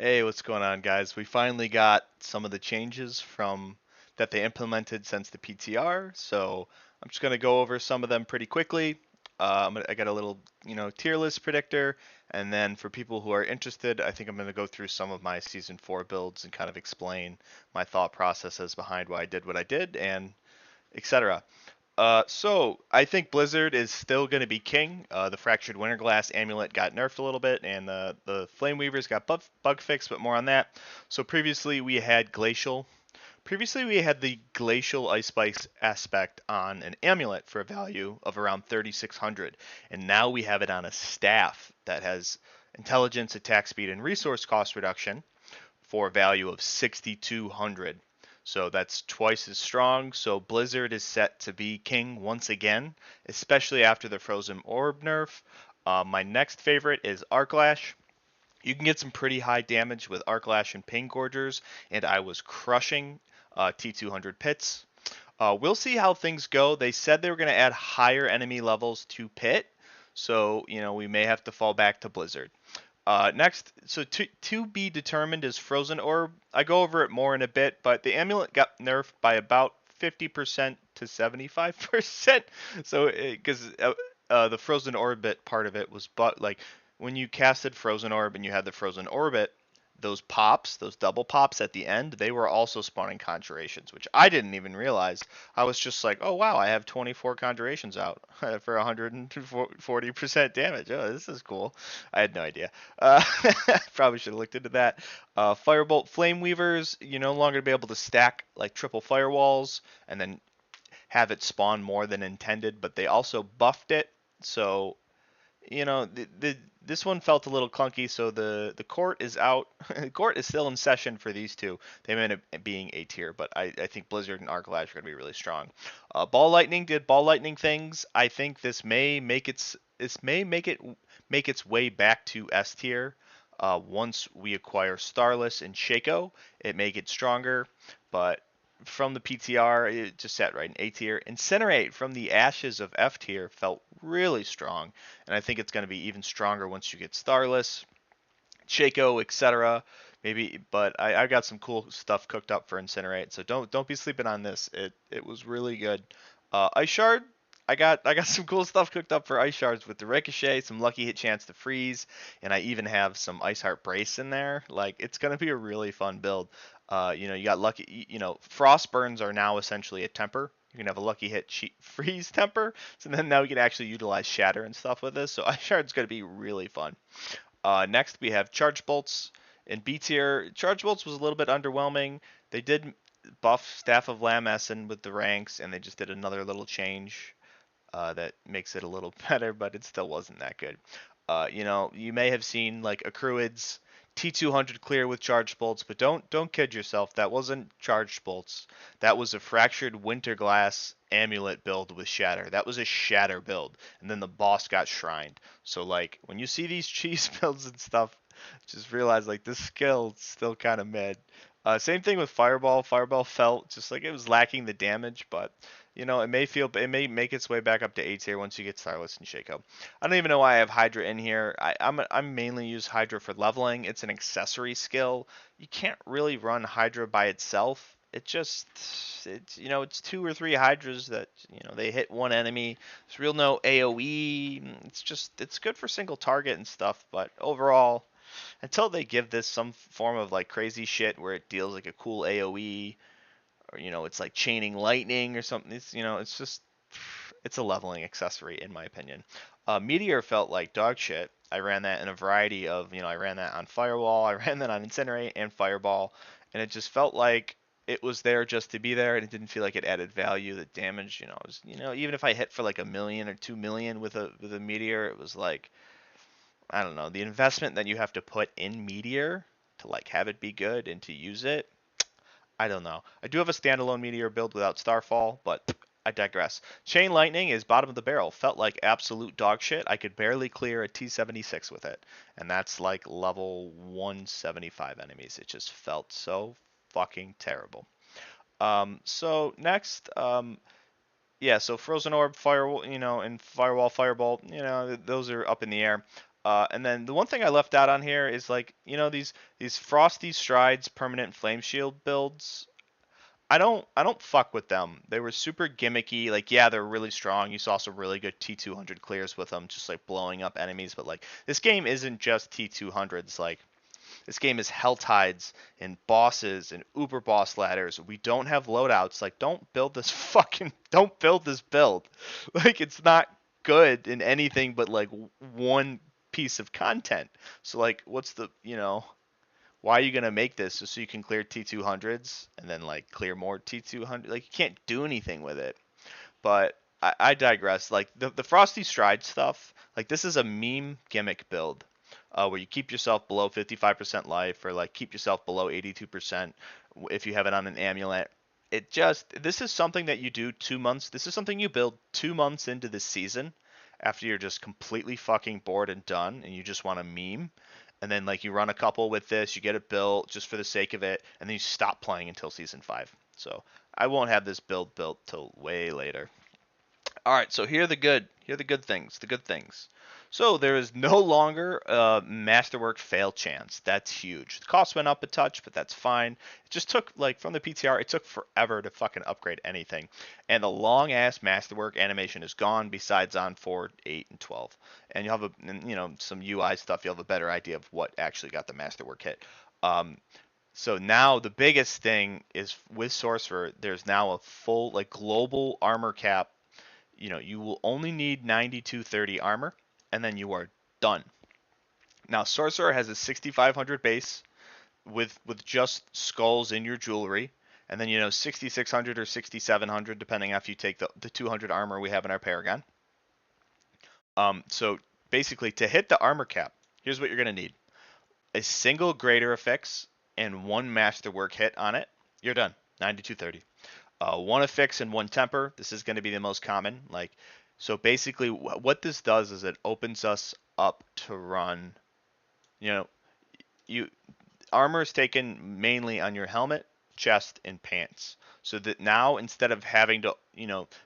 Hey, what's going on, guys? We finally got some of the changes from that they implemented since the PTR, so I'm just gonna go over some of them pretty quickly. I got a little, tier list predictor, and then for people who are interested, I think I'm gonna go through some of my season 4 builds and kind of explain my thought processes behind why I did what I did and etc. So I think Blizzard is still going to be king. The Fractured Winterglass amulet got nerfed a little bit, and the Flameweavers got bug fixed, but more on that. So previously we had Glacial. Previously we had the Glacial Ice Spikes aspect on an amulet for a value of around 3,600, and now we have it on a staff that has intelligence, attack speed, and resource cost reduction for a value of 6,200. So that's twice as strong. So Blizzard is set to be king once again, especially after the Frozen Orb nerf. My next favorite is Arc Lash. You can get some pretty high damage with Arc Lash and Pain Gorgers, and I was crushing T200 pits. We'll see how things go. They said they were going to add higher enemy levels to pit, so we may have to fall back to Blizzard. Next, so to be determined is Frozen Orb. I go over it more in a bit, but the amulet got nerfed by about 50% to 75%. So, because the Frozen Orbit part of it was, but like when you casted Frozen Orb and you had the Frozen Orbit, those pops, those double pops at the end, they were also spawning conjurations, which I didn't even realize. I was just like, oh wow, I have 24 conjurations out for 140% damage. Oh, this is cool. I had no idea. Uh, Probably should have looked into that. Firebolt Flameweavers, you no longer be able to stack like triple firewalls and then have it spawn more than intended, but they also buffed it. So this one felt a little clunky, so the court is out. The court is still in session for these two. They may end up being A tier, but I think Blizzard and Arc Lash are going to be really strong. Ball Lightning did Ball Lightning things. I think this may make its way back to S tier. Once we acquire Starless and Shaco, it may get stronger, but from the PTR, it just sat right in A tier. Incinerate from the Ashes of F tier felt really strong, and I think it's going to be even stronger once you get Starless, Shaco, etc. Maybe, but I got some cool stuff cooked up for Incinerate, so don't be sleeping on this. It was really good. Ice Shard, I got some cool stuff cooked up for Ice Shards with the Ricochet, some lucky hit chance to freeze, and I even have some Ice Heart Brace in there. Like it's gonna be a really fun build. You got lucky. Frost burns are now essentially a temper. You can have a lucky hit freeze temper, so then now we can actually utilize shatter and stuff with this. So Ice Shard's gonna be really fun. Next, we have Charge Bolts in B tier. Charge Bolts was a little bit underwhelming. They did buff Staff of Lamessen with the ranks, and they just did another little change that makes it a little better, but it still wasn't that good. You may have seen like Accruid's T200 clear with charged bolts, but don't kid yourself. That wasn't charged bolts. That was a fractured Winterglass amulet build with shatter. That was a shatter build, and then the boss got shrined. So like when you see these cheese builds and stuff, just realize like this skill is still kind of mid. Same thing with Fireball. Fireball felt just like it was lacking the damage, but it may make its way back up to A tier once you get Starless and Shaco. I don't even know why I have Hydra in here. I'm mainly use Hydra for leveling. It's an accessory skill. You can't really run Hydra by itself. It's two or three Hydras that they hit one enemy. There's real no AOE. It's good for single target and stuff, but overall, until they give this some form of like crazy shit where it deals like a cool AOE, or it's like chaining lightning or something. It's a leveling accessory in my opinion. Meteor felt like dog shit. I ran that in a variety of, I ran that on Firewall, I ran that on Incinerate and Fireball, and it just felt like it was there just to be there, and it didn't feel like it added value. The damage, even if I hit for like 1 million or 2 million with a meteor, it was like, I don't know, the investment that you have to put in meteor to like have it be good and to use it. I don't know. I do have a standalone meteor build without Starfall, but I digress. Chain Lightning is bottom of the barrel. Felt like absolute dog shit. I could barely clear a T76 with it. And that's like level 175 enemies. It just felt so fucking terrible. So next, yeah, so Frozen Orb, Firewall, and Firewall, Firebolt, those are up in the air. And then the one thing I left out on here is like, you know, these Frosty Strides permanent flame shield builds. I don't fuck with them. They were super gimmicky. Like, yeah, they're really strong. You saw some really good T200 clears with them, just like blowing up enemies. But like, this game isn't just T200s. Like, this game is Hell Tides and bosses and Uber boss ladders. We don't have loadouts. Like, don't build this build. Like, it's not good in anything but like one piece of content. So like, what's the, you know, why are you gonna make this just so you can clear T200s and then like clear more T200? Like, you can't do anything with it. But I digress. Like the Frosty Stride stuff, like this is a meme gimmick build, where you keep yourself below 55% life, or like keep yourself below 82% if you have it on an amulet. This is something that you do 2 months. This is something you build 2 months into the season, after you're just completely fucking bored and done, and you just want to meme. And then like you run a couple with this, you get it built just for the sake of it, and then you stop playing until season 5. So I won't have this build built till way later. All right, so here are the good things. The good things. So there is no longer a masterwork fail chance. That's huge. The cost went up a touch, but that's fine. It just took like from the PTR, it took forever to fucking upgrade anything, and the long ass masterwork animation is gone. Besides on 4, 8, and 12, and you'll have some UI stuff. You'll have a better idea of what actually got the masterwork hit. Um, so now the biggest thing is with Sorcerer, there's now a full like global armor cap. You will only need 9230 armor, and then you are done. Now, Sorcerer has a 6500 base with just skulls in your jewelry, and then 6600 or 6700 depending if you take the 200 armor we have in our Paragon. So basically, to hit the armor cap, here's what you're gonna need: a single Greater Affix and one Masterwork hit on it. You're done. 9230. One affix and one temper. This is going to be the most common. Like, so basically, what this does is it opens us up to run. You know, you armor is taken mainly on your helmet, chest, and pants. So that now instead of having to,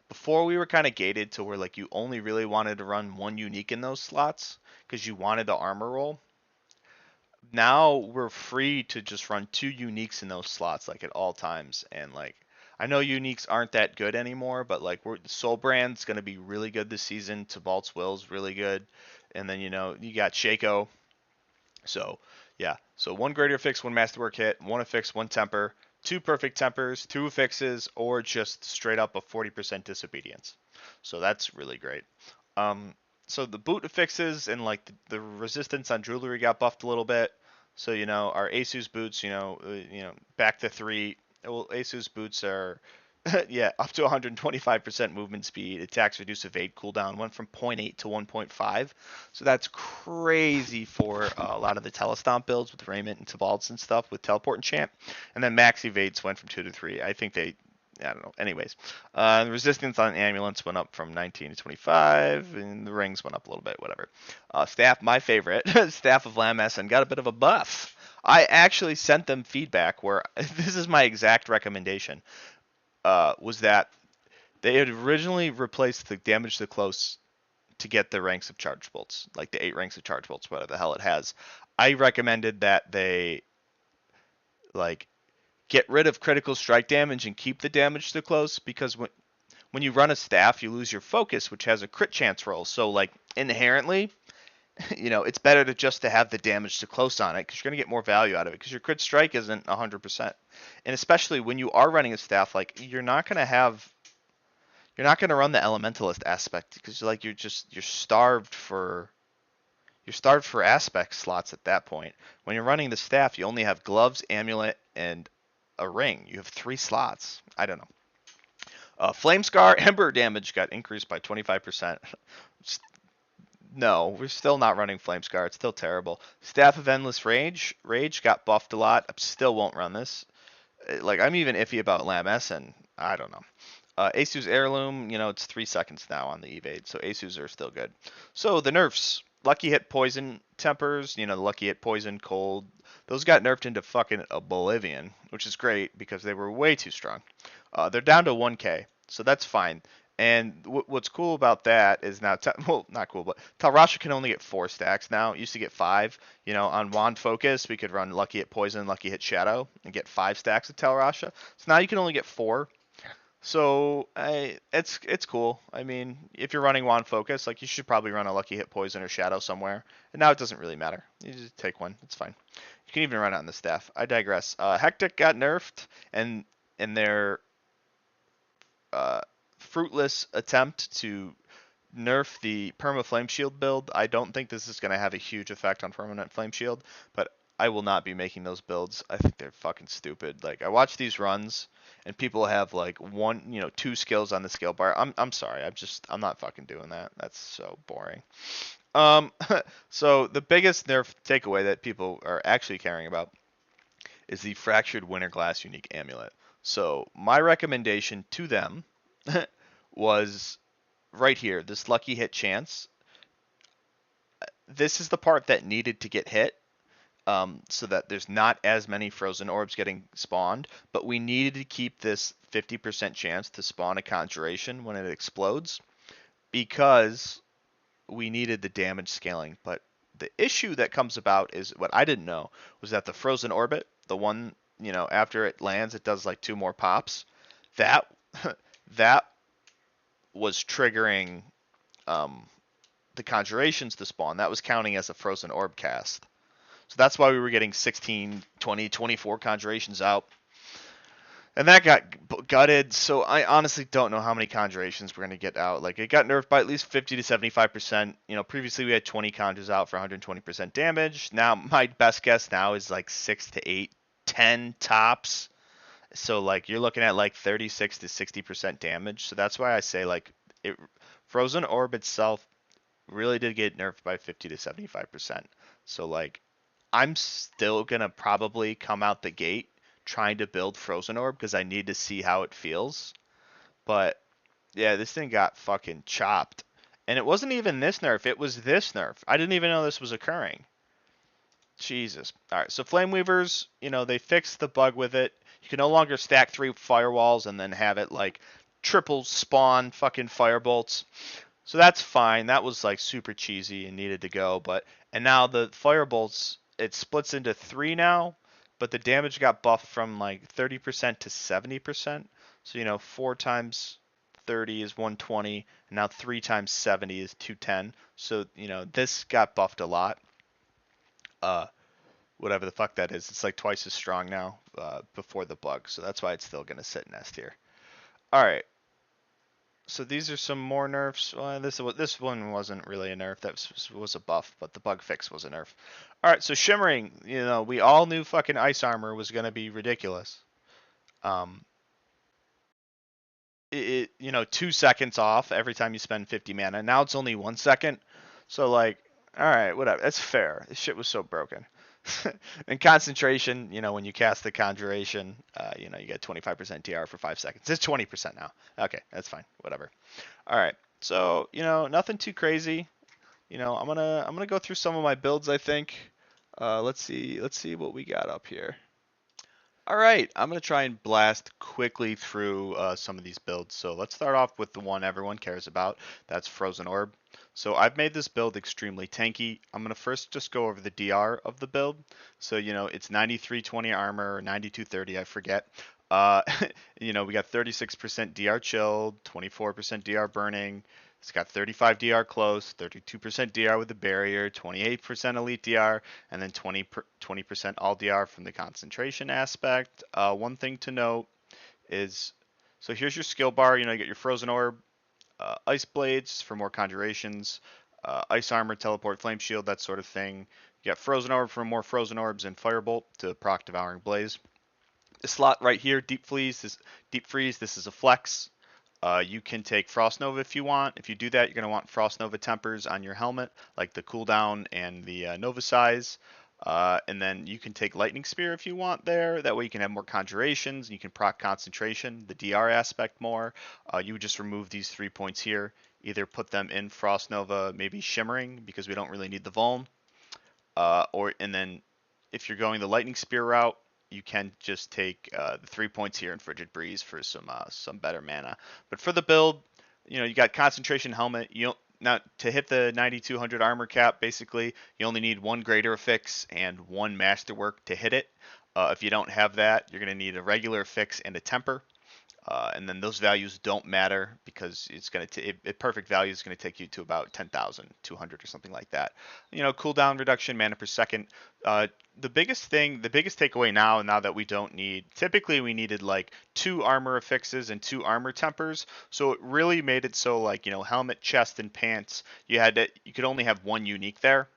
before we were kind of gated to where like you only really wanted to run one unique in those slots because you wanted the armor roll. Now we're free to just run two uniques in those slots like at all times, and like I know uniques aren't that good anymore, but like Soul Brand's going to be really good this season. Tibalt's Will's really good, and then you got Shaco. So yeah, so one Greater Fix, one Masterwork hit, one affix, one temper, two perfect tempers, two affixes, or just straight up a 40% disobedience. So that's really great. Um, so the boot affixes and like the resistance on jewelry got buffed a little bit. So our Asus boots, back to 3. Well, Asus boots are yeah, up to 125% movement speed. Attacks reduce evade cooldown went from 0.8 to 1.5. So that's crazy for a lot of the Telestomp builds with Raiment and Tibalt's and stuff with Teleport and Champ. And then max evades went from 2 to 3. I don't know. Anyways, the resistance on ambulance went up from 19 to 25, and the rings went up a little bit, whatever. Staff, my favorite, Staff of Lamessen, got a bit of a buff. I actually sent them feedback where this is my exact recommendation, was that they had originally replaced the damage to close to get the ranks of charge bolts, like the 8 ranks of charge bolts, whatever the hell it has. I recommended that they like get rid of critical strike damage and keep the damage to close, because when you run a staff, you lose your focus, which has a crit chance roll. So like inherently, it's better to have the damage to close on it, because you're going to get more value out of it, because your crit strike isn't 100%. And especially when you are running a staff, like you're not going to run the elementalist aspect, because like you're starved for aspect slots at that point. When you're running the staff, you only have gloves, amulet, and a ring. You have 3 slots. I don't know. Flame Scar, Ember damage got increased by 25%. No, we're still not running Flame Scar. It's still terrible. Staff of Endless Rage got buffed a lot. I still won't run this. Like, I'm even iffy about Lamessen. I don't know. Asus Heirloom, it's 3 seconds now on the evade, so Asus are still good. So the nerfs. Lucky Hit Poison Tempers, the Lucky Hit Poison Cold, those got nerfed into fucking oblivion, which is great because they were way too strong. They're down to 1k, so that's fine. And what's cool about that is now, well, not cool, but Talrasha can only get 4 stacks now. It used to get 5. You know, on Wand Focus, we could run Lucky Hit Poison, Lucky Hit Shadow, and get 5 stacks of Talrasha. So now you can only get 4. So it's cool. I mean, if you're running Wand Focus, like you should probably run a Lucky Hit Poison or Shadow somewhere. And now it doesn't really matter. You just take one. It's fine. You can even run it on the staff. I digress. Hectic got nerfed, and in their uh, fruitless attempt to nerf the Perma Flame Shield build, I don't think this is going to have a huge effect on Permanent Flame Shield, but I will not be making those builds. I think they're fucking stupid. Like, I watch these runs, and people have, like, 2 skills on the skill bar. I'm sorry. I'm not fucking doing that. That's so boring. Um, so the biggest nerf takeaway that people are actually caring about is the Fractured Winterglass Unique Amulet. So my recommendation to them was right here, this lucky hit chance. This is the part that needed to get hit, so that there's not as many frozen orbs getting spawned, but we needed to keep this 50% chance to spawn a conjuration when it explodes because we needed the damage scaling. But the issue that comes about is what I didn't know was that the frozen orbit, the one, after it lands, it does like 2 more pops. That that was triggering the conjurations to spawn. That was counting as a frozen orb cast. So that's why we were getting 16, 20, 24 conjurations out. And that got gutted, so I honestly don't know how many conjurations we're going to get out. Like, it got nerfed by at least 50 to 75%. Previously we had 20 conjures out for 120% damage. Now, my best guess now is like 6 to 8, 10 tops. So, like, you're looking at like 36 to 60% damage. So that's why I say, like, Frozen Orb itself really did get nerfed by 50 to 75%. So, like, I'm still going to probably come out the gate trying to build Frozen Orb because I need to see how it feels. But yeah, this thing got fucking chopped. And it wasn't even this nerf, it was this nerf. I didn't even know this was occurring. Jesus. Alright, so Flameweavers, they fixed the bug with it. You can no longer stack 3 firewalls and then have it like triple spawn fucking firebolts. So that's fine. That was like super cheesy and needed to go. And now the firebolts, it splits into 3 now, but the damage got buffed from like 30% to 70%. So 4 times 30 is 120, and now 3 times 70 is 210. So this got buffed a lot. Whatever the fuck that is, it's like twice as strong now before the bug. So that's why it's still gonna sit in S tier. All right. So these are some more nerfs. Well, this one wasn't really a nerf. That was a buff, but the bug fix was a nerf. All right, so shimmering. We all knew fucking ice armor was gonna be ridiculous. It 2 seconds off every time you spend 50 mana. Now it's only 1 second. So like, all right, whatever. That's fair. This shit was so broken. And concentration, when you cast the conjuration, you get 25% TR for 5 seconds. It's 20% now. Okay, that's fine. Whatever. All right. So, nothing too crazy. I'm gonna go through some of my builds, I think. Let's see what we got up here. All right, I'm going to try and blast quickly through some of these builds. So let's start off with the one everyone cares about. That's Frozen Orb. So I've made this build extremely tanky. I'm going to first just go over the DR of the build. So, it's 9320 armor, or 9230, I forget. We got 36% DR chilled, 24% DR burning. It's got 35 DR close, 32% DR with the barrier, 28% elite DR, and then 20% all DR from the concentration aspect. One thing to note is, so here's your skill bar. You get your Frozen Orb, Ice Blades for more conjurations, Ice Armor, Teleport, Flame Shield, that sort of thing. You got Frozen Orb for more Frozen Orbs, and Firebolt to proc Devouring Blaze. This slot right here, Deep Freeze, this is a flex. You can take Frost Nova if you want. If you do that, you're going to want Frost Nova tempers on your helmet, like the cooldown and the Nova size. And then you can take Lightning Spear if you want there. That way you can have more conjurations, and you can proc concentration, the DR aspect more. You would just remove these 3 points here. Either put them in Frost Nova, maybe Shimmering, because we don't really need the Vuln. And then if you're going the Lightning Spear route, you can just take the 3 points here in Frigid Breeze for some better mana. But for the build, you got concentration helmet. You don't, now to hit the 9200 armor cap, basically you only need one greater affix and one masterwork to hit it. If you don't have that, you're going to need a regular affix and a temper. And then those values don't matter because it's going to perfect value is going to take you to about 10,200 or something like that. Cooldown reduction, mana per second. The biggest takeaway now that we don't need, typically we needed like 2 armor affixes and 2 armor tempers. So it really made it so like, helmet, chest, and pants, you could only have one unique there.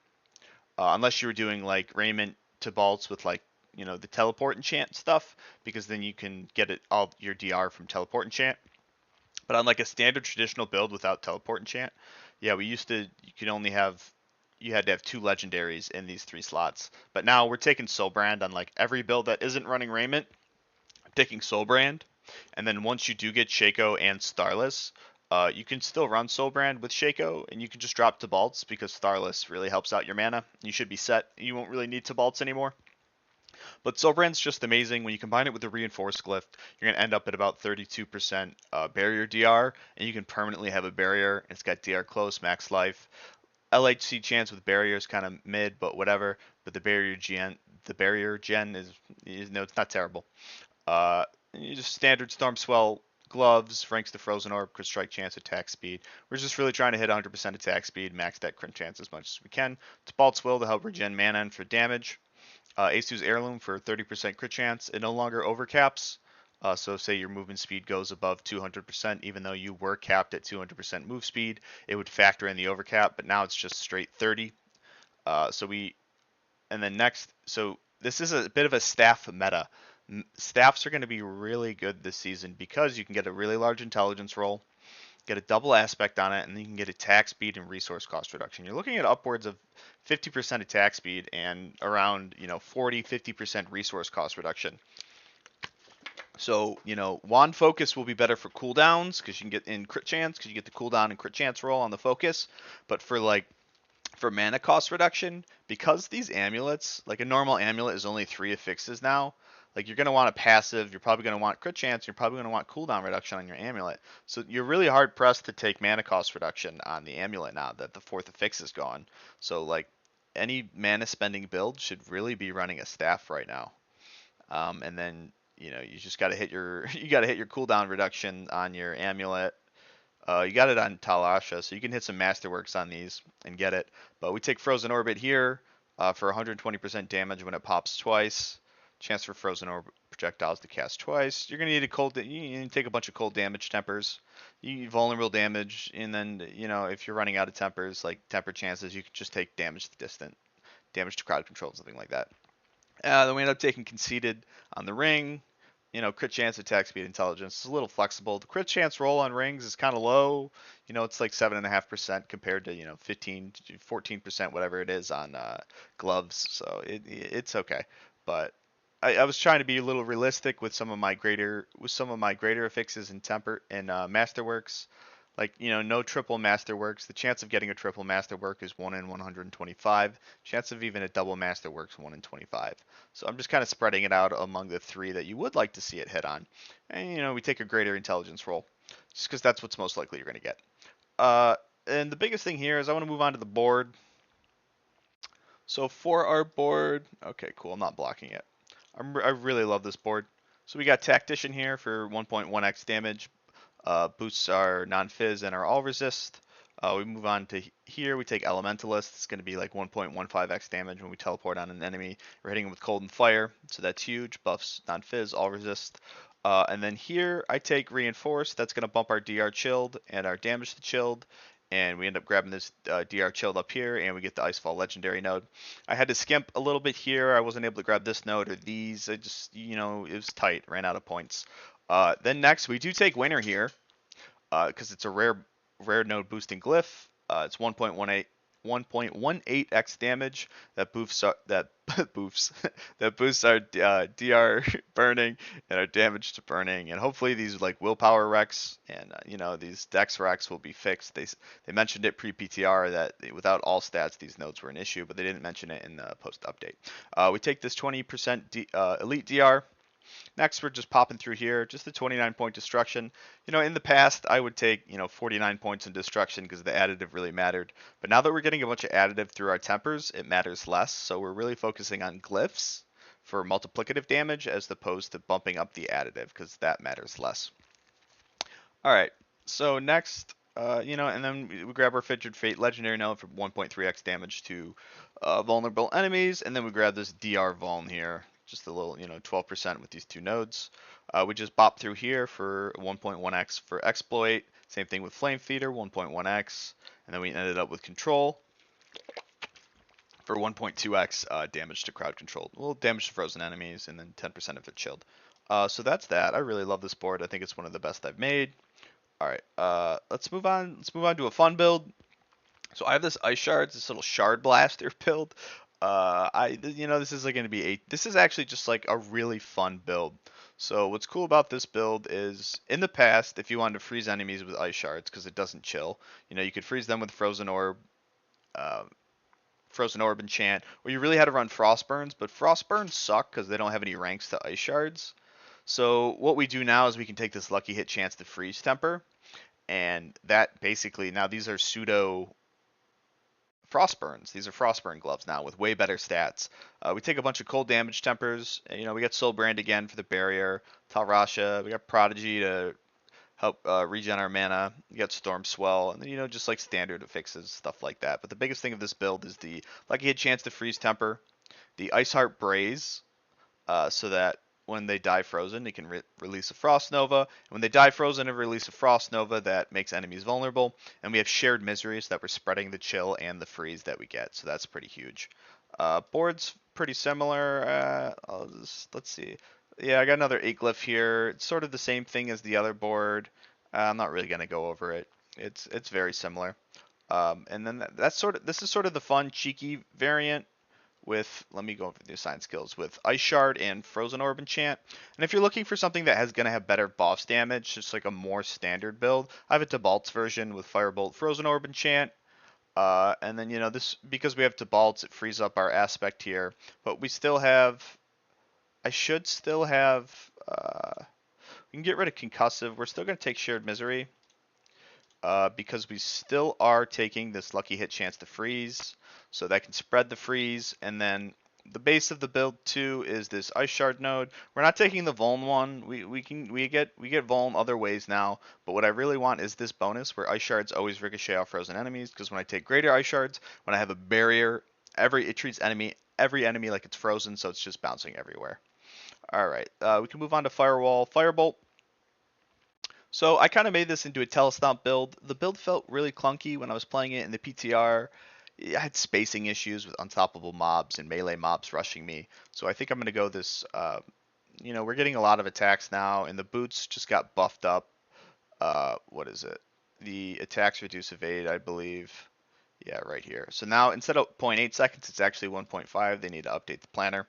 Unless you were doing like raiment to bolts with like the teleport enchant stuff, because then you can get it all your DR from teleport enchant. But on like a standard traditional build without teleport enchant, yeah, you had to have 2 legendaries in these 3 slots. But now we're taking Soul Brand on like every build that isn't running raiment. I'm taking Soul Brand, and then once you do get Shaco and Starless, you can still run Soul Brand with Shaco, and you can just drop to Balts because Starless really helps out your mana. You should be set. You won't really need to Balts anymore. But Soul Brand's just amazing. When you combine it with the Reinforced Glyph, you're going to end up at about 32% barrier DR, and you can permanently have a barrier. It's got DR close, max life. LHC chance with barrier is kind of mid, but whatever. But the barrier gen is no, it's not terrible. You just standard Storm Swell gloves, ranks the Frozen Orb, crit strike chance, attack speed. We're just really trying to hit 100% attack speed, max that crit chance as much as we can. Default's Will to help regen mana and for damage. Asu's Heirloom for 30% crit chance. It no longer overcaps. So say your movement speed goes above 200%, even though you were capped at 200% move speed, it would factor in the overcap, but now it's just straight 30. And then next, so this is a bit of a staff meta. Staffs are going to be really good this season because you can get a really large intelligence roll, get a double aspect on it, and then you can get attack speed and resource cost reduction. You're looking at upwards of 50% attack speed and around 40-50% resource cost reduction. So wand focus will be better for cooldowns because you can get in crit chance because you get the cooldown and crit chance roll on the focus. But for mana cost reduction, because these amulets, like a normal amulet is only 3 affixes now, like you're going to want a passive, you're probably going to want crit chance, you're probably going to want cooldown reduction on your amulet. So you're really hard pressed to take mana cost reduction on the amulet now that the 4th affix is gone. So like any mana spending build should really be running a staff right now. And then you just got to hit your cooldown reduction on your amulet. You got it on Talasha, so you can hit some Masterworks on these and get it. But we take Frozen Orbit here for 120% damage when it pops twice. Chance for Frozen Orb projectiles to cast twice. You're gonna need you need to take a bunch of cold damage tempers. You need vulnerable damage, and then if you're running out of tempers, like temper chances, you can just take damage to distant, damage to crowd control, something like that. Then we end up taking Conceited on the ring. Crit chance, attack speed, intelligence. It's a little flexible. The crit chance roll on rings is kind of low. It's like 7.5% compared to 15, 14%, whatever it is on gloves. So it's okay. But I was trying to be a little realistic with some of my greater affixes and temper and masterworks. Like, no triple masterworks. The chance of getting a triple masterwork is 1 in 125. Chance of even a double masterworks 1 in 25. So I'm just kind of spreading it out among the 3 that you would like to see it hit on. And we take a greater intelligence roll, just because that's what's most likely you're going to get. And the biggest thing here is I want to move on to the board. So for our board, okay, cool. I'm not blocking it. I really love this board. So we got Tactician here for 1.1x damage. Boosts our non-fizz and our all resist. We move on to here. We take Elementalist. It's going to be like 1.15x damage when we teleport on an enemy. We're hitting him with cold and fire, so that's huge. Buffs non-fizz, all resist. And then here I take Reinforced. That's going to bump our DR chilled and our damage to chilled. And we end up grabbing this DR chilled up here, and we get the Icefall legendary node. I had to skimp a little bit here. I wasn't able to grab this node or these. I just, it was tight. Ran out of points. Then next, we do take Winter here, because it's a rare node boosting glyph. It's 1.18x damage that boosts our DR burning and our damage to burning, and hopefully these like willpower wrecks and these dex wrecks will be fixed. They mentioned it pre-PTR that without all stats these nodes were an issue, but they didn't mention it in the post update. We take this 20% elite DR. Next, we're just popping through here, just the 29-point destruction. You know, in the past, I would take, 49 points in destruction because the additive really mattered. But now that we're getting a bunch of additive through our tempers, it matters less. So we're really focusing on glyphs for multiplicative damage as opposed to bumping up the additive because that matters less. All right, so next, and then we grab our Frigid Fate Legendary Node for 1.3x damage to vulnerable enemies, and then we grab this DR Vuln here, just a little, 12% with these two nodes. We just bop through here for 1.1x for Exploit, same thing with Flame Feeder, 1.1x, and then we ended up with Control for 1.2x damage to crowd control. Well, damage to frozen enemies, and then 10% if they're chilled. So that's that. I really love this board. I think it's one of the best I've made. All right, let's move on. Let's move on to a fun build. So I have this ice shards, this little shard blaster build. This is like going to be this is actually just like a really fun build. So what's cool about this build is in the past, if you wanted to freeze enemies with ice shards because it doesn't chill, you could freeze them with Frozen Orb, enchant, or you really had to run Frost Burns. But Frost Burns suck because they don't have any ranks to ice shards. So what we do now is we can take this lucky hit chance to freeze temper, and that basically, now these are pseudo Frostburns. These are Frostburn gloves now with way better stats. We take a bunch of cold damage tempers. We got Soul Brand again for the barrier. Talrasha. We got Prodigy to help regen our mana. You got Storm Swell, and then just like standard fixes, stuff like that. But the biggest thing of this build is the lucky hit chance to freeze temper, the Ice Heart Braze, so that when they die frozen, it can release a Frost Nova. And when they die frozen, it release a Frost Nova that makes enemies vulnerable. And we have Shared Misery, so that we're spreading the chill and the freeze that we get. So that's pretty huge. Board's pretty similar. Let's see. Yeah, I got another 8 glyph here. It's sort of the same thing as the other board. I'm not really going to go over it. It's very similar. And then this is sort of the fun, cheeky variant with, let me go over the assigned skills, with Ice Shard and Frozen Orb Enchant. And if you're looking for something that is going to have better boss damage, just like a more standard build, I have a Tibalt's version with Firebolt, Frozen Orb Enchant. And then, this, because we have Tibalt's, it frees up our aspect here. But we still have, I should still have, we can get rid of Concussive. We're still going to take Shared Misery. Because we still are taking this lucky hit chance to freeze, so that can spread the freeze. And then the base of the build too is this Ice Shard node. We're not taking the Vuln one. We get Vuln other ways now, but what I really want is this bonus where Ice Shards always ricochet off frozen enemies. Because when I take Greater Ice Shards, when I have a barrier, it treats every enemy like it's frozen, so it's just bouncing everywhere. All right, we can move on to Firewall, Firebolt. So I kind of made this into a telestomp build. The build felt really clunky when I was playing it in the PTR. I had spacing issues with unstoppable mobs and melee mobs rushing me. So I think I'm going to go this, we're getting a lot of attacks now, and the boots just got buffed up. What is it? The attacks reduce evade, I believe. Yeah, right here. So now instead of 0.8 seconds, it's actually 1.5. They need to update the planner.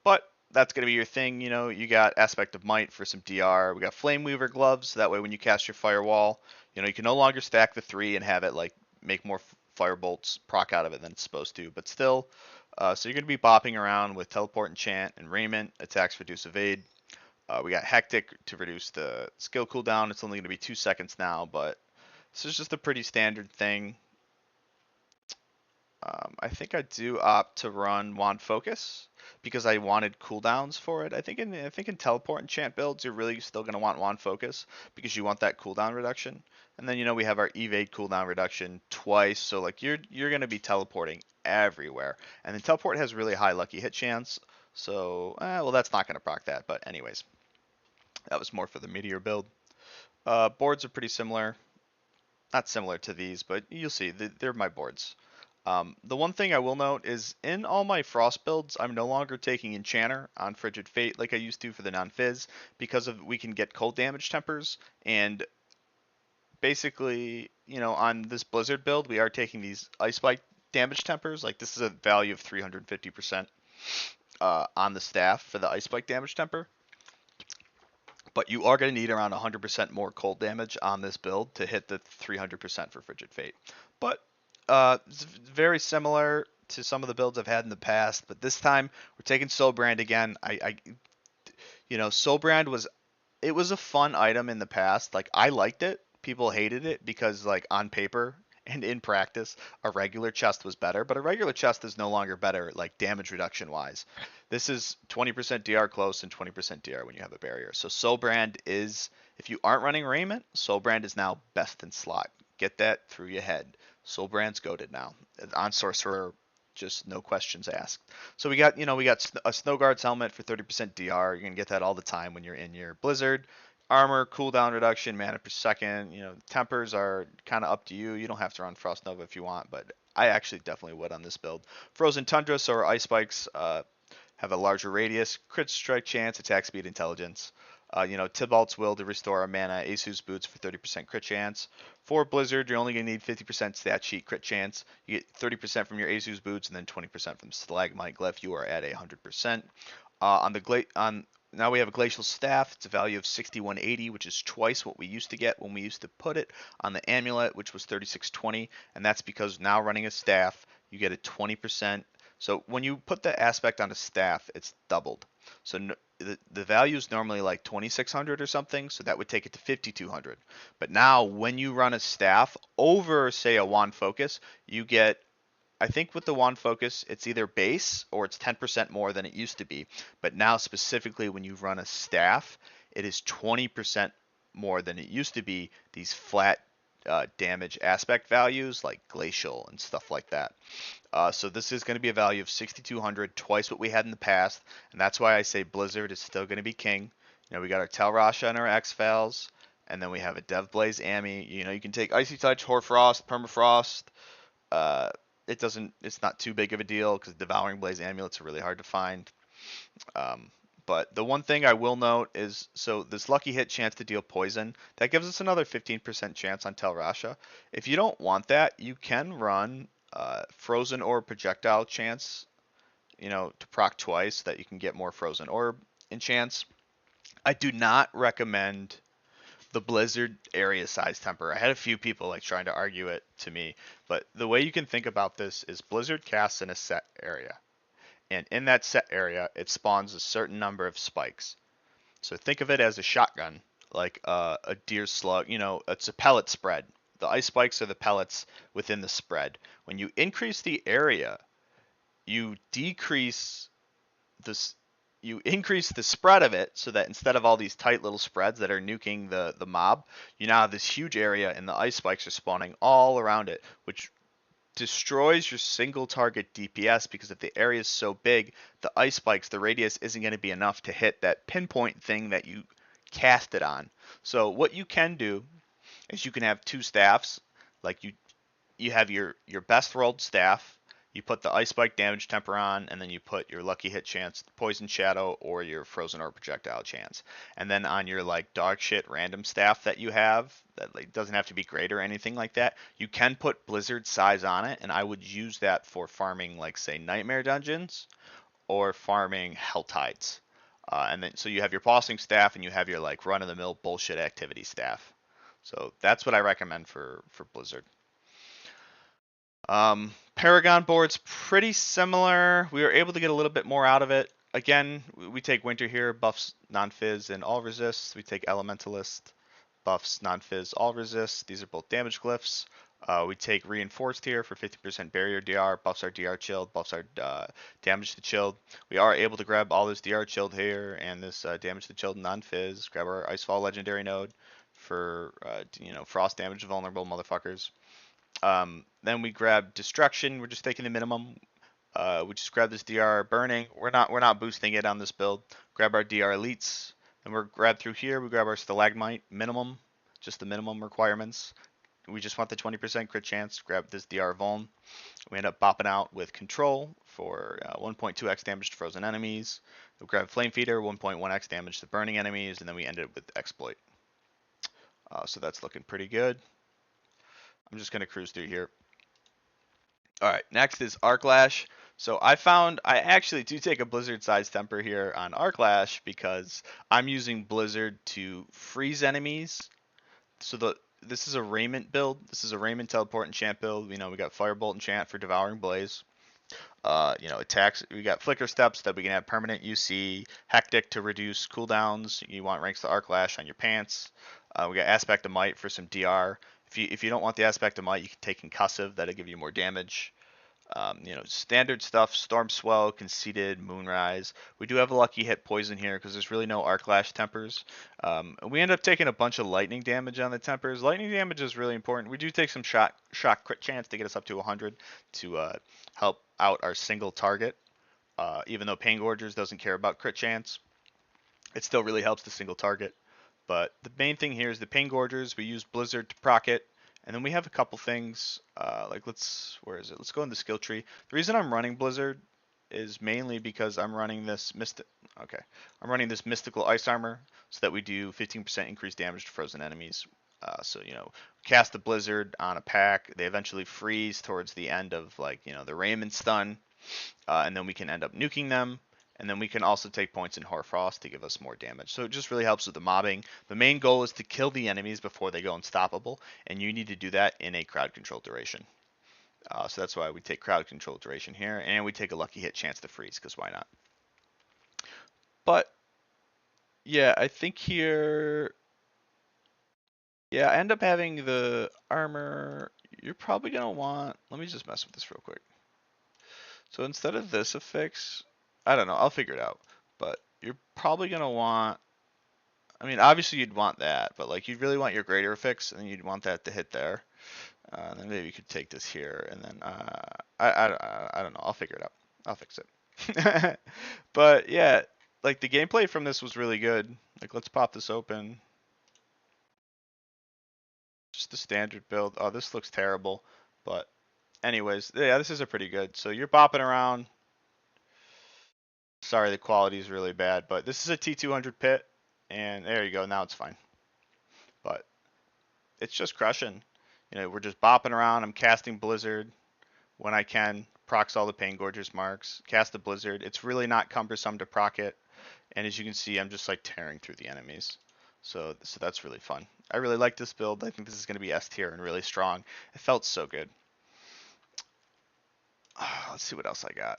But that's going to be your thing. You got Aspect of Might for some DR. We got Flameweaver gloves. So that way when you cast your Firewall, you can no longer stack the 3 and have it like make more Firebolts proc out of it than it's supposed to. But still, so you're going to be bopping around with Teleport Enchant and Raiment. Attacks reduce evade. We got Hectic to reduce the skill cooldown. It's only going to be 2 seconds now, but this is just a pretty standard thing. I think I do opt to run Wand Focus because I wanted cooldowns for it. I think in Teleport Enchant builds, you're really still going to want Wand Focus because you want that cooldown reduction. And then we have our Evade cooldown reduction twice, so like you're going to be teleporting everywhere. And then Teleport has really high lucky hit chance, so well that's not going to proc that. But anyways, that was more for the Meteor build. Boards are pretty similar, not similar to these, but you'll see they're my boards. The one thing I will note is in all my Frost builds, I'm no longer taking Enchanter on Frigid Fate like I used to for the non-fizz because we can get cold damage tempers, and basically, on this Blizzard build, we are taking these Ice Spike damage tempers. Like this is a value of 350% on the staff for the Ice Spike damage temper. But you are going to need around 100% more cold damage on this build to hit the 300% for Frigid Fate. But it's very similar to some of the builds I've had in the past, but this time we're taking Soul Brand again. Soulbrand it was a fun item in the past. Like I liked it. People hated it because like on paper and in practice, a regular chest was better, but a regular chest is no longer better like damage reduction wise. This is 20% DR close and 20% DR when you have a barrier. So Soulbrand is, if you aren't running Raiment, Soulbrand is now best in slot. Get that through your head. Soulbrand's goated now. On Sorcerer, just no questions asked. So we got a Snowguard's helmet for 30% DR. You're gonna get that all the time when you're in your Blizzard. Armor, cooldown reduction, mana per second. Tempers are kind of up to you. You don't have to run Frost Nova if you want, but I actually definitely would on this build. Frozen Tundra, so our ice spikes have a larger radius, crit strike chance, attack speed, intelligence. Tybalt's will to restore our mana, Asu's boots for 30% crit chance. For Blizzard, you're only going to need 50% stat sheet crit chance. You get 30% from your Asu's boots and then 20% from Stalagmite Glyph. You are at 100%. Now we have a Glacial Staff. It's a value of 6180, which is twice what we used to get when we used to put it on the Amulet, which was 3620. And that's because now running a staff, you get a 20%. So when you put the aspect on a staff, it's doubled. So the value is normally like 2600 or something, so that would take it to 5200. But now when you run a staff over, say, a wand focus, you get, I think with the wand focus, it's either base or it's 10% more than it used to be. But now specifically when you run a staff, it is 20% more than it used to be. These flat damage aspect values like glacial and stuff like that. So this is going to be a value of 6,200, twice what we had in the past, and that's why I say Blizzard is still going to be king. We got our Tel Rasha and our X-Fals, and then we have a Dev Blaze Ami. You can take Icy Touch, Hoarfrost, Permafrost. It's not too big of a deal because Devouring Blaze Amulets are really hard to find. But the one thing I will note is, so this lucky hit chance to deal poison, that gives us another 15% chance on Tel Rasha. If you don't want that, you can run Frozen Orb projectile chance, to proc twice so that you can get more Frozen Orb enchants. I do not recommend the Blizzard area size temper. I had a few people like trying to argue it to me, but the way you can think about this is Blizzard casts in a set area. And in that set area, it spawns a certain number of spikes. So think of it as a shotgun, like a deer slug. It's a pellet spread. The ice spikes are the pellets within the spread. When you increase the area, you decrease this. You increase the spread of it so that instead of all these tight little spreads that are nuking the mob, you now have this huge area and the ice spikes are spawning all around it, which destroys your single target DPS because if the area is so big, the ice spikes, the radius isn't going to be enough to hit that pinpoint thing that you cast it on. So what you can do is you can have two staffs, like you have your best rolled staff, you put the ice spike damage temper on, and then you put your lucky hit chance, poison shadow, or your frozen orb projectile chance. And then on your like dog shit random staff that you have, that like doesn't have to be great or anything like that, you can put blizzard size on it, and I would use that for farming like say nightmare dungeons or farming hell tides. And then so you have your bossing staff and you have your like run of the mill bullshit activity staff. So that's what I recommend for Blizzard. Paragon board's pretty similar. We were able to get a little bit more out of it. Again, we take Winter here, buffs non-fizz and all resists. We take Elementalist, buffs non-fizz, all resists. These are both damage glyphs. We take Reinforced here for 50% barrier DR, buffs our DR chilled, buffs our damage to chilled. We are able to grab all this DR chilled here and this damage to chilled non-fizz. Grab our Icefall legendary node for frost damage to vulnerable motherfuckers. Then we grab Destruction. We're just taking the minimum. We just grab this DR Burning. We're not boosting it on this build. Grab our DR Elites. Then we're grab through here. We grab our Stalagmite minimum, just the minimum requirements. We just want the 20% crit chance. Grab this DR Vuln. We end up bopping out with Control for 1.2x damage to frozen enemies. We grab Flame Feeder, 1.1x damage to burning enemies, and then we end it with Exploit. So that's looking pretty good. I'm just going to cruise through here. All right, next is Arc Lash. So I actually do take a Blizzard size temper here on Arc Lash because I'm using Blizzard to freeze enemies. So this is a Raiment build. This is a Raiment teleport enchant build. We got Firebolt enchant for Devouring Blaze. Attacks. We got Flicker Steps that we can have permanent UC, Hectic to reduce cooldowns. You want ranks to Arc Lash on your pants. We got Aspect of Might for some DR. If you don't want the Aspect of Might, you can take Concussive. That'll give you more damage. Standard stuff, Storm Swell, Conceited, Moonrise. We do have a lucky hit poison here because there's really no Arc Lash tempers. We end up taking a bunch of lightning damage on the tempers. Lightning damage is really important. We do take some shock crit chance to get us up to 100 to help out our single target. Even though Pain Gorgers doesn't care about crit chance, it still really helps the single target. But the main thing here is the Pain Gorgers. We use Blizzard to proc it. And then we have a couple things, where is it? Let's go in the skill tree. The reason I'm running Blizzard is mainly because I'm running this mystical ice armor so that we do 15% increased damage to frozen enemies. Cast the Blizzard on a pack. They eventually freeze towards the end of the Raymond stun, and then we can end up nuking them. And then we can also take points in Hoarfrost to give us more damage. So it just really helps with the mobbing. The main goal is to kill the enemies before they go unstoppable, and you need to do that in a crowd control duration. So that's why we take crowd control duration here, and we take a lucky hit chance to freeze, because why not? But yeah, I think here, I end up having the armor. You're probably gonna want. Let me just mess with this real quick. So instead of this affix, I don't know, I'll figure it out. But you're probably gonna want, obviously you'd want that, but you'd really want your greater affix, and then you'd want that to hit there. And then maybe you could take this here, and then I don't know, I'll figure it out. I'll fix it. But yeah, the gameplay from this was really good. Let's pop this open. Just the standard build. Oh, this looks terrible, but anyways, yeah, this is a pretty good. So you're bopping around. Sorry, the quality is really bad, but this is a T200 pit, and there you go. Now it's fine. But it's just crushing. We're just bopping around. I'm casting Blizzard when I can. Procs all the Pain Gorgers marks. Cast the Blizzard. It's really not cumbersome to proc it. And as you can see, I'm just tearing through the enemies. So that's really fun. I really like this build. I think this is going to be S tier and really strong. It felt so good. Let's see what else I got.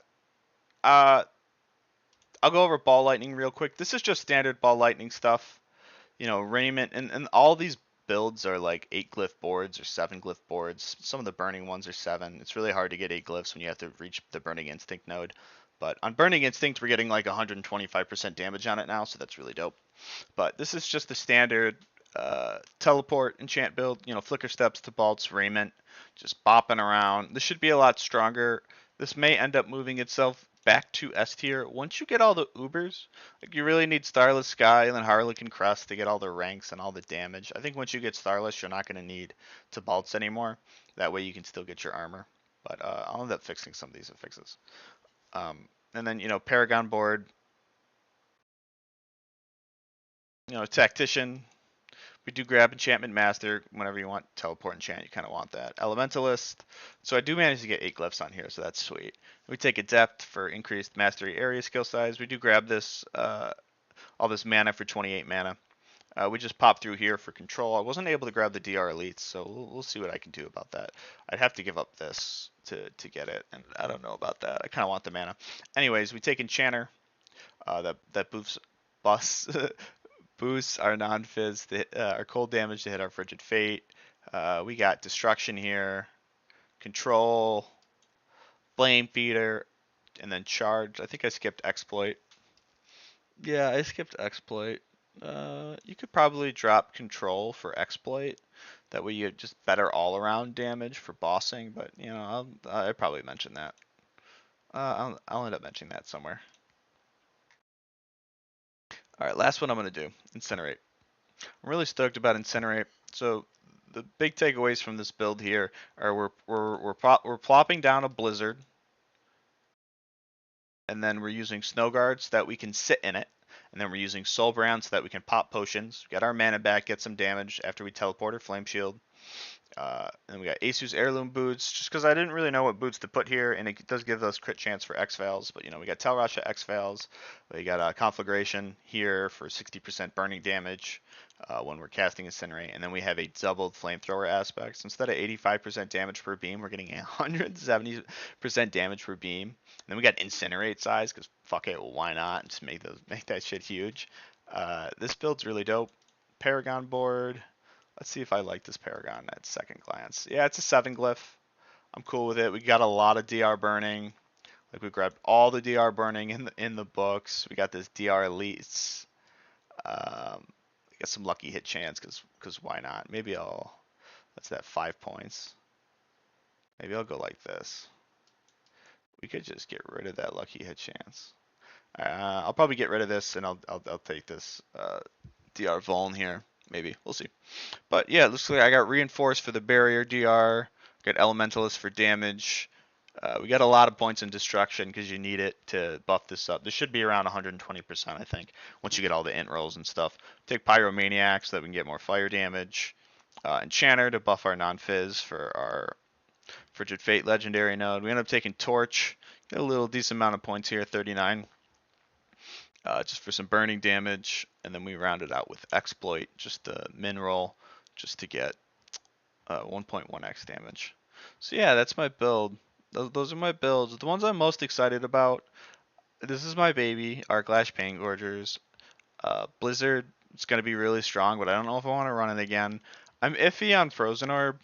I'll go over Ball Lightning real quick. This is just standard Ball Lightning stuff. Raiment, and all these builds are 8 glyph boards or 7 glyph boards. Some of the burning ones are 7. It's really hard to get 8 glyphs when you have to reach the Burning Instinct node. But on Burning Instinct, we're getting 125% damage on it now, so that's really dope. But this is just the standard teleport enchant build. Flicker Steps to Balt's Raiment, just bopping around. This should be a lot stronger. This may end up moving itself back to S tier. Once you get all the Ubers, you really need Starless Sky and then Harlequin Crest to get all the ranks and all the damage. I think once you get Starless, you're not going to need Balts anymore. That way you can still get your armor. But I'll end up fixing some of these affixes. And then, Paragon board, Tactician. We do grab Enchantment Master whenever you want Teleport Enchant. You kind of want that. Elementalist. So I do manage to get 8 glyphs on here, so that's sweet. We take Adept for increased Mastery area skill size. We do grab this, all this mana for 28 mana. We just pop through here for control. I wasn't able to grab the DR Elites, so we'll see what I can do about that. I'd have to give up this to get it, and I don't know about that. I kind of want the mana. Anyways, we take Enchanter. That boosts our non-fizz, our cold damage to hit our Frigid Fate. We got Destruction here, Control, Flame Feeder, and then Charge. I think I skipped Exploit. Yeah, I skipped Exploit. You could probably drop Control for Exploit. That way you have just better all-around damage for bossing, but, I'll probably mention that. I'll end up mentioning that somewhere. Alright, last one I'm going to do, Incinerate. I'm really stoked about Incinerate. So the big takeaways from this build here are we're plopping down a Blizzard, and then we're using Snow Guard so that we can sit in it, and then we're using Soulbrand so that we can pop potions, get our mana back, get some damage after we teleport or Flame Shield. And we got Asus Heirloom Boots, just because I didn't really know what boots to put here, and it does give us crit chance for X-Fails, but we got Tail Rush at X-Fails, we got Conflagration here for 60% burning damage when we're casting Incinerate, and then we have a doubled Flamethrower aspect. So instead of 85% damage per beam, we're getting 170% damage per beam. And then we got Incinerate size, because fuck it, well, why not? Just make that shit huge. This build's really dope. Paragon board. Let's see if I like this Paragon at second glance. Yeah, it's a 7 glyph. I'm cool with it. We got a lot of DR burning. Like we grabbed all the DR burning in the books. We got this DR elites. We got some lucky hit chance because why not? Maybe that's that 5 points. Maybe I'll go like this. We could just get rid of that lucky hit chance. I'll probably get rid of this and I'll take this DR Vuln here. Maybe we'll see. But yeah, it looks like I got Reinforced for the barrier DR, got Elementalist for damage. We got a lot of points in Destruction because you need it to buff this up. This should be around 120%, I think, once you get all the int rolls and stuff. Take Pyromaniac so that we can get more fire damage. Enchanter to buff our non-fizz for our Frigid Fate legendary node. We end up taking Torch, get a little decent amount of points here, 39. Just for some burning damage, and then we round it out with Exploit, just a mineral, just to get 1.1x damage. So yeah, that's my build. Those are my builds. The ones I'm most excited about. This is my baby, Arclash Paintgorgers. Blizzard, it's going to be really strong, but I don't know if I want to run it again. I'm iffy on Frozen Orb.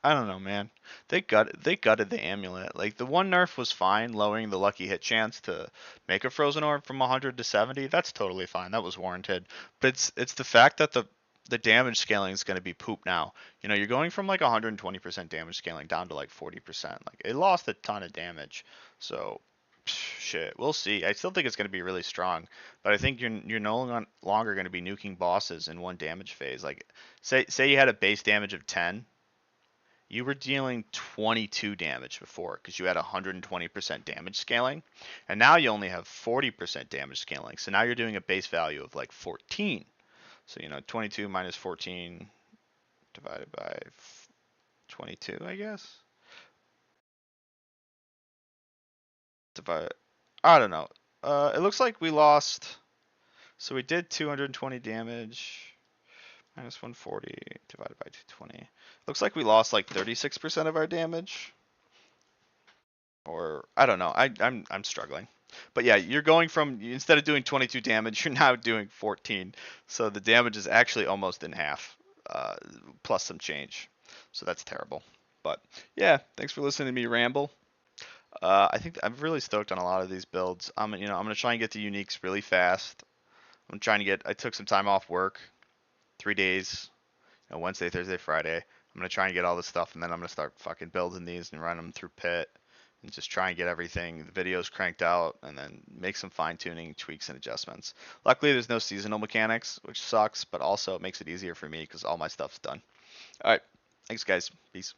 I don't know, man. They gutted the amulet. Like the one nerf was fine, lowering the lucky hit chance to make a Frozen Orb from 100 to 70. That's totally fine. That was warranted. But it's the fact that the damage scaling is going to be poop now. You're going from like 120% damage scaling down to like 40%. Like it lost a ton of damage. So shit, we'll see. I still think it's going to be really strong, but I think you're no longer going to be nuking bosses in one damage phase. Like say you had a base damage of 10, you were dealing 22 damage before because you had 120% damage scaling, and now you only have 40% damage scaling. So now you're doing a base value of like 14. So 22 minus 14 divided by 22, I guess. Divide. I don't know. It looks like we lost. So we did 220 damage minus 140 divided by 220. Looks like we lost like 36% of our damage. Or I don't know. I'm struggling. But yeah, you're going from instead of doing 22 damage, you're now doing 14. So the damage is actually almost in half, plus some change. So that's terrible. But yeah, thanks for listening to me ramble. I think I'm really stoked on a lot of these builds. I'm gonna try and get the uniques really fast. I'm trying to get. I took some time off work, 3 days, Wednesday, Thursday, Friday. I'm gonna try and get all this stuff, and then I'm gonna start fucking building these and run them through Pit, and just try and get everything, the videos cranked out, and then make some fine tuning, tweaks, and adjustments. Luckily, there's no seasonal mechanics, which sucks, but also it makes it easier for me because all my stuff's done. All right, thanks guys, peace.